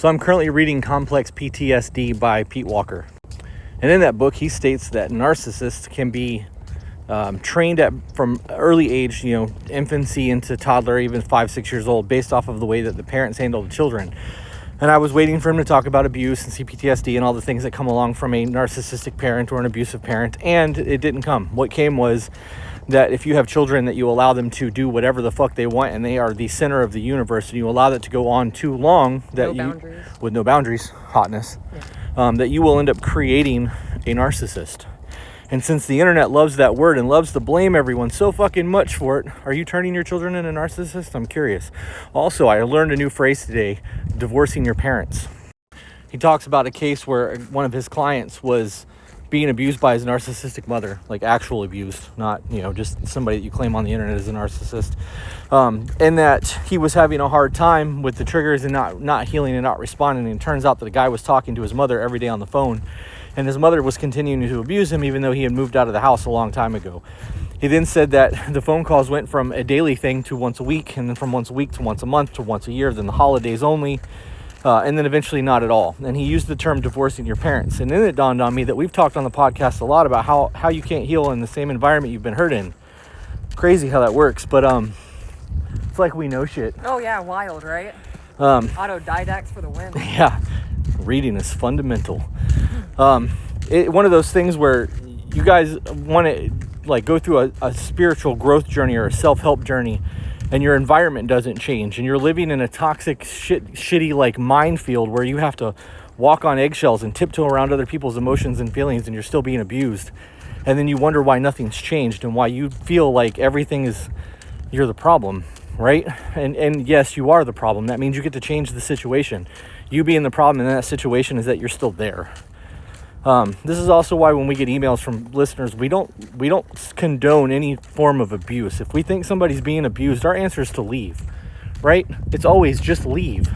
So I'm currently reading Complex PTSD by Pete Walker. And in that book, he states that narcissists can be trained from early age, infancy into toddler, even 5-6 years old, based off of the way that the parents handle the children. And I was waiting for him to talk about abuse and CPTSD and all the things that come along from a narcissistic parent or an abusive parent, and it didn't come. What came was that if you have children, that you allow them to do whatever the fuck they want, and they are the center of the universe, and you allow that to go on too long, with no boundaries, hotness, that you will end up creating a narcissist. And since the internet loves that word and loves to blame everyone so fucking much for it, are you turning your children into narcissists? I'm curious. Also, I learned a new phrase today, divorcing your parents. He talks about a case where one of his clients was being abused by his narcissistic mother, like actual abuse, not, just somebody that you claim on the internet as a narcissist. And that he was having a hard time with the triggers and not healing and not responding. And it turns out that the guy was talking to his mother every day on the phone, and his mother was continuing to abuse him even though he had moved out of the house a long time ago. He then said that the phone calls went from a daily thing to once a week, and then from once a week to once a month to once a year, then the holidays only, and then eventually not at all. And he used the term divorcing your parents. And then it dawned on me that we've talked on the podcast a lot about how you can't heal in the same environment you've been hurt in. Crazy how that works, but it's like we know shit. Oh yeah, wild, right? Autodidacts for the win. Yeah, reading is fundamental. One of those things where you guys want to go through a spiritual growth journey or a self-help journey, and your environment doesn't change, and you're living in a toxic, shitty minefield where you have to walk on eggshells and tiptoe around other people's emotions and feelings, and you're still being abused. And then you wonder why nothing's changed and why you feel like you're the problem, right? And yes, you are the problem. That means you get to change the situation. You being the problem in that situation is that you're still there. This is also why when we get emails from listeners, we don't condone any form of abuse. If we think somebody's being abused, our answer is to leave, right? It's always just leave.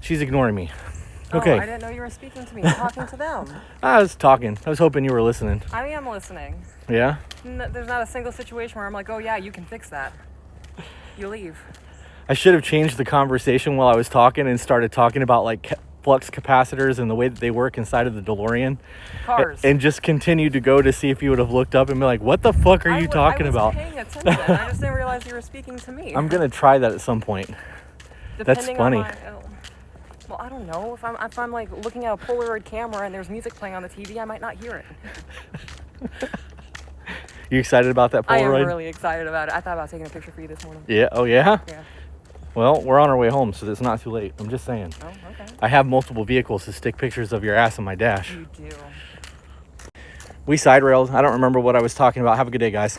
She's ignoring me. Okay. Oh, I didn't know you were speaking to me. I'm talking to them. I was talking. I was hoping you were listening. I am listening. Yeah? There's not a single situation where I'm like, oh yeah, you can fix that. You leave. I should have changed the conversation while I was talking and started talking about flux capacitors and the way that they work inside of the DeLorean. Cars. And just continued to go to see if you would have looked up and be like, what the fuck are you talking about? I was paying attention. I just didn't realize you were speaking to me. I'm going to try that at some point. That's funny. Well, I don't know. If I'm looking at a Polaroid camera and there's music playing on the TV, I might not hear it. You excited about that Polaroid? I am really excited about it. I thought about taking a picture for you this morning. Yeah. Oh, yeah? Yeah. Well, we're on our way home, so it's not too late. I'm just saying. Oh, okay. I have multiple vehicles to stick pictures of your ass on my dash. You do. We side railed. I don't remember what I was talking about. Have a good day, guys.